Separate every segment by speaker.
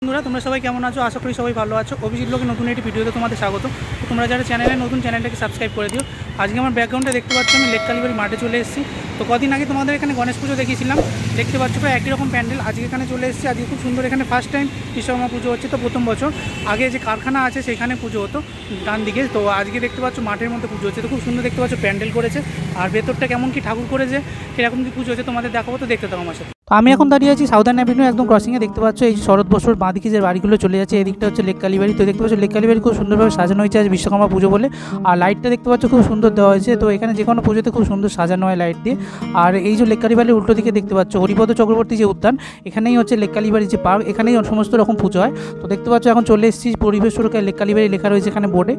Speaker 1: বন্ধুরা তোমরা সবাই কেমন আছো? আশা করি সবাই ভালো আছো। অভিজিৎ ব্লগের নতুন একটি ভিডিওতে তোমাদের স্বাগত। তো তোমরা যারা চ্যানেলে নতুন, চ্যানেলটাকে সাবস্ক্রাইব করে দিও। আজকে আমার ব্যাকগ্রাউন্ডে দেখতে পাচ্ছ আমি লেক কালীবাড়ি মাঠে চলে এসেছি। তো কদিন আগে তোমাদের এখানে গণেশ পুজো দেখিয়েছিলাম, দেখতে পাচ্ছ প্রায় একই রকম প্যান্ডেল। আজকে এখানে চলে এসেছি। আজকে খুব সুন্দর এখানে ফার্স্ট টাইম বিশ্বকর্মা পুজো হচ্ছে। তো প্রথম বছর আগে যে কারখানা আছে সেখানে পুজো হতো ডান দিকে, তো আজকে দেখতে পাচ্ছ মাঠের মধ্যে পুজো হচ্ছে। তো খুব সুন্দর দেখতে পাচ্ছ প্যান্ডেল করেছে, আর ভেতরটা কেমন কি ঠাকুর করেছে, কীরকম কি পুজো হচ্ছে তোমাদের দেখাবো। তো দেখতে থাকো আমার সাথে। তো আমি এখন দাঁড়িয়ে আছি সাউদার্ন অ্যাভিনিউ একদম ক্রসিংয়ে। দেখতে পাচ্ছ এই শরৎ বসুর বাঁদিকে যে বাড়িগুলো চলে যাচ্ছে, এদিকটা হচ্ছে লেক কালীবাড়ি। তো দেখতে পাচ্ছ লেক কালীবাড়ি খুব সুন্দরভাবে সাজানো হয়েছে আজ বিশ্বকর্মা পুজো বলে। আর লাইটটা দেখতে পাচ্ছ খুব সুন্দর দেওয়া হয়েছে। তো এখানে যে কোনো পুজোতে খুব সুন্দর সাজানো হয় লাইট দিয়ে। আর এই যে লেক কালীবাড়ির উল্টো দিকে দেখতে পাচ্ছ হরিপদ চক্রবর্তী যে উদ্যান, এখানেই হচ্ছে লেক কালীবাড়ির যে পার্ক, এখানেই সমস্ত রকম পুজো হয়। তো দেখতে পাচ্ছ এখন চলে এসেছি পরিবেশ সুরক্ষায় লেক কালীবাড়ি লেখা রয়েছে এখানে বোর্ডে।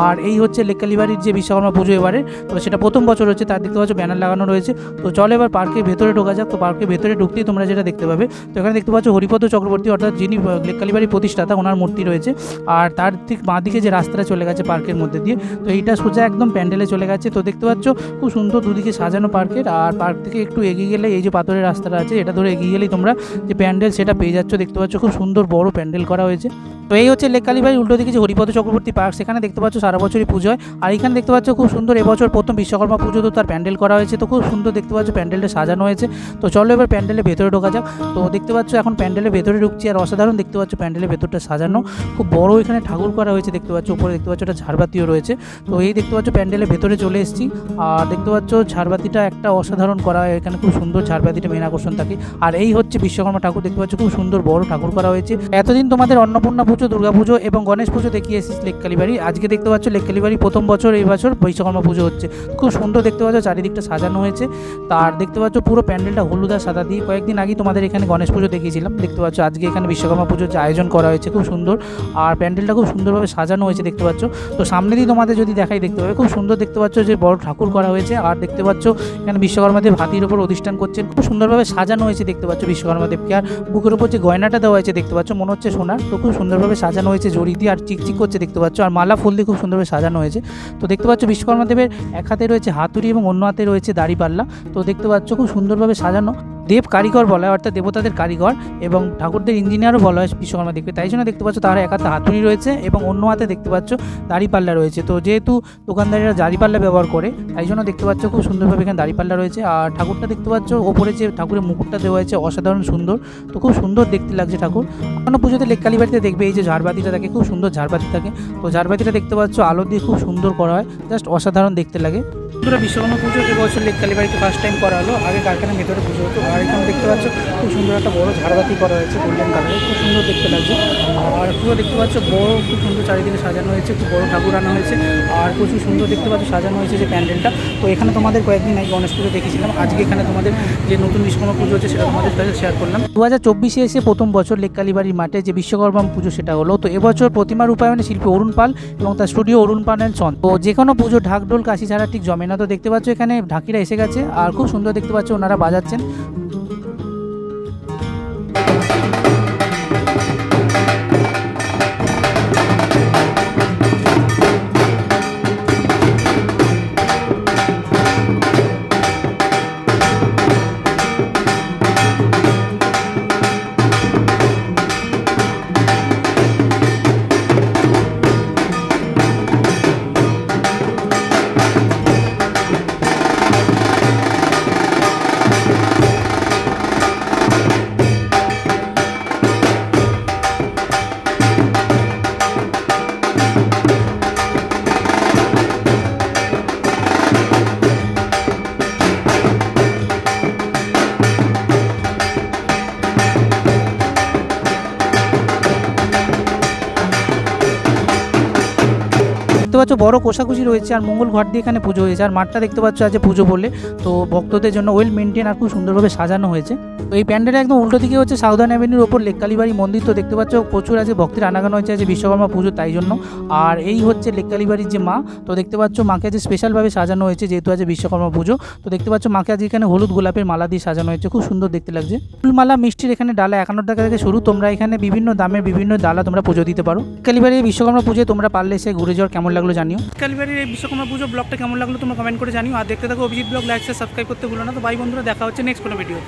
Speaker 1: আর এই হচ্ছে লেক কালীবাড়ির যে বিশ্বকর্মা পুজো এবারে, তো সেটা প্রথম বছর হচ্ছে, তার দেখতে পাচ্ছ ব্যানার লাগানো রয়েছে। তো চলো এবার পার্কের ভেতরে ঢোকা যাক। তো পার্কের ভেতরে ঢুকতেই তোমরা যেটা দেখতে পাবে, তো এখানে দেখতে পাচ্ছ হরিপদ চক্রবর্তী অর্থাৎ যিনি লেক কালীবাড়ির প্রতিষ্ঠাতা, ওনার মূর্তি রয়েছে। আর তার ঠিক বাঁ দিকে যে রাস্তাটা চলে গেছে পার্কের মধ্যে দিয়ে, তো এইটা সোজা একদম প্যান্ডেলে চলে গেছে। তো দেখতে পাচ্ছ খুব সুন্দর দুদিকে সাজানো পার্কের। আর পার্ক থেকে একটু এগিয়ে গেলে এই যে পাথরের রাস্তাটা আছে, এটা ধরে এগিয়ে গেলেই তোমরা যে প্যান্ডেল সেটা পেয়ে যাচ্ছ। দেখতে পাচ্ছ খুব সুন্দর বড় প্যান্ডেল করা হয়েছে। তো এই হচ্ছে লেক কালীবাড়ির উল্টো দিকে যে হরিপদ চক্রবর্তী পার্ক, সেখানে দেখতে পাচ্ছ সারা বছরই পুজো হয়। আর এখানে দেখতে পাচ্ছ খুব সুন্দর এবছর প্রথম বিশ্বকর্মা পুজো, তো তার প্যান্ডেল করা হয়েছে। তো খুব সুন্দর দেখতে পাচ্ছ প্যান্ডেলটা সাজানো হয়েছে। তো চলো এবার প্যান্ডেলের ভেতরে ঢোকা যাক। তো দেখতে পাচ্ছ এখন প্যান্ডেলের ভেতরে ঢুকছি, আর অসাধারণ দেখতে পাচ্ছ প্যান্ডেলের ভেতরটা সাজানো, খুব বড় এখানে ঠাকুর করা হয়েছে। দেখতে পাচ্ছ উপরে দেখতে পাচ্ছ একটা ঝাড়বাতিও রয়েছে। তো এই দেখতে পাচ্ছ প্যান্ডেলের ভেতরে চলে এসেছি। আর দেখতে পাচ্ছ ঝাড়বাতিটা একটা অসাধারণ করা হয় এখানে, খুব সুন্দর ঝাড়বাতিটা মেন আকর্ষণ থাকে। আর এই হচ্ছে বিশ্বকর্মা ঠাকুর, দেখতে পাচ্ছ খুব সুন্দর বড় ঠাকুর করা হয়েছে। এতদিন তোমাদের অন্নপূর্ণা পুজো, দুর্গা পুজো এবং গণেশ পুজো দেখিয়ে এসেছি লেক কালীবাড়ি। আজকে দেখতে পাচ্ছ লেক কালীবাড়ি প্রথম বছর, এই বছর বিশ্বকর্মা পুজো হচ্ছে। খুব সুন্দর দেখতে পাচ্ছ চারিদিকটা সাজানো হয়েছে। তার দেখতে পাচ্ছ পুরো প্যান্ডেলটা হলুদ আর সাদা দিয়ে। কয়েকদিন আগে তোমাদের এখানে গণেশ পুজো দেখিয়েছিলাম। দেখতে পাচ্ছ আজকে এখানে বিশ্বকর্মা পুজোর যে আয়োজন করা হয়েছে খুব সুন্দর, আর প্যান্ডেলটা খুব সুন্দরভাবে সাজানো হয়েছে দেখতে পাচ্ছ। তো সামনে দিয়ে তোমাদের যদি দেখাই দেখতে পাবে খুব সুন্দর দেখতে পাচ্ছ যে বড় ঠাকুর করা হয়েছে। আর দেখতে পাচ্ছ এখানে বিশ্বকর্মা দেব হাতির উপর অধিষ্ঠান করছেন, খুব সুন্দরভাবে সাজানো হয়েছে দেখতে পাচ্ছ বিশ্বকর্মা দেবকে। আর বুকের উপর যে গয়নাটা দেওয়া হয়েছে দেখতে পাচ্ছ মনে হচ্ছে সোনার। তো খুব সুন্দরভাবে সাজানো হয়েছে জড়ি দিয়ে, আর চিকচিক করছে দেখতে পাচ্ছ। আর মালা ফুল দিয়ে খুব সুন্দরভাবে সাজানো হয়েছে। তো দেখতে পাচ্ছ বিশ্বকর্মা দেবের এক হাতে রয়েছে হাতুড়ি এবং অন্য হাতে রয়েছে দাড়িপাল্লা। তো দেখতে পাচ্ছ খুব সুন্দরভাবে সাজানো। দেব কারিগর বলা হয়, অর্থাৎ দেবতাদের কারিগর, এবং ঠাকুরদের ইঞ্জিনিয়ারও বলা হয় বিশ্বকর্মা দেবকে। তাই জন্য দেখতে পাচ্ছ তার এক হাতে হাতুড়ি রয়েছে এবং অন্য হাতে দেখতে পাচ্ছ দাড়িপাল্লা রয়েছে। তো যেহেতু দোকানদারেরা দাড়িপাল্লা ব্যবহার করে, তাই জন্য দেখতে পাচ্ছ খুব সুন্দরভাবে এখানে দাড়িপাল্লা রয়েছে। আর ঠাকুরটা দেখতে পাচ্ছ ওপরে যে ঠাকুরের মুকুটটা দেওয়া হয়েছে অসাধারণ সুন্দর। তো খুব সুন্দর দেখতে লাগছে ঠাকুর। অন্য পুজোতে লেক কালীবাড়িতে দেখবে এই যে ঝাড়বাতিটা থাকে, খুব সুন্দর ঝাড়বাতি থাকে। তো ঝাড়বাতিটা দেখতে পাচ্ছ আলো দিয়ে খুব সুন্দর করা হয়, জাস্ট অসাধারণ দেখতে লাগে। পুরো বিশ্বকর্মা পুজো এবছর লেক কালীবাড়িতে ফার্স্ট টাইম করা হলো। আগে কারখানার ভেতরে পুজো হতো। আর এখানে দেখতে পাচ্ছ খুব সুন্দর একটা বড় ঝাড়বাতি করা হয়েছে গোল্ডেন কালারের, খুব সুন্দর দেখতে লাগছে। আর পুরো দেখতে পাচ্ছ বড়, খুব সুন্দর চারিদিকে সাজানো হয়েছে, খুব বড় ঠাকুর আনা হয়েছে। আর প্রচুর সুন্দর দেখতে পাচ্ছ সাজানো হয়েছে যে প্যান্ডেলটা। তো এখানে তোমাদের কয়েকদিন আগে গণেশ পুজো দেখেছিলাম, আজকে এখানে তোমাদের যে নতুন বিশ্বকর্মা পুজো হচ্ছে সেটা তোমাদের সাথে শেয়ার করলাম। 2024-এ এসে প্রথম বছর লেক কালীবাড়ির মাঠে যে বিশ্বকর্মা পুজো সেটা হলো। তো এবছর প্রতিমা রূপায়ণে শিল্পী অরুণ পাল এবং তার স্টুডিও অরুণ পাল অ্যান্ড সন। তো যে কোনো পুজো ঢাকঢোল কাশি ছাড়া ঠিক জমে না। তো দেখতে পাচ্ছ এখানে ঢাকিরা এসে গেছে, আর খুব সুন্দর দেখতে পাচ্ছ ওনারা বাজাচ্ছেন। দেখতে পাচ্ছ বড় কোষাকুষি রয়েছে, আর মঙ্গল ঘট দিয়ে এখানে পুজো হয়েছে। আর মাঠটা দেখতে পাচ্ছ আজ পুজো বলে, তো ভক্তদের জন্য ওয়েল মেনটেন আর খুব সুন্দরভাবে সাজানো হয়েছে। তো এই প্যান্ডেলের একদম উল্টো দিকে হচ্ছে সাউদার্ন অ্যাভিনিউর ওপর লেক কালীবাড়ি মন্দির। তো দেখতে পাচ্ছ প্রচুর আছে ভক্তের আনাগান হয়েছে আজ বিশ্বকর্মা পুজো, তাই জন্য। আর এই হচ্ছে লেক কালীবাড়ির যে মা, তো দেখতে পাচ্ছ মাকে আজ স্পেশালভাবে সাজানো হয়েছে যেহেতু আজ বিশ্বকর্মা পুজো। তো দেখতে পাচ্ছ মাকে আজ এখানে হলুদ গোলাপের মালা দিয়ে সাজানো হয়েছে, খুব সুন্দর দেখতে লাগছে। ফুলমালা মিষ্টির এখানে ডালা 51 টাকা থেকে শুরু। তোমরা এখানে বিভিন্ন দামের বিভিন্ন ডালা তোমরা পুজো দিতে পারো। কালীবাড়ির বিশ্বকর্মা পুজোয় তোমরা পারলে এসে ঘুরে যাওয়ার কেমন লাগলো জানিও। কালীবাড়ির এই বিশ্বকর্মা পুজো ব্লগটা কেমন লাগলো তোমরা কমেন্ট করে জানিও। আর দেখতে থাকো Abhijit blog, like share subscribe করতে ভুলো না। তো বাই বন্ধুরা, দেখা হচ্ছে নেক্সট কোনো ভিডিও।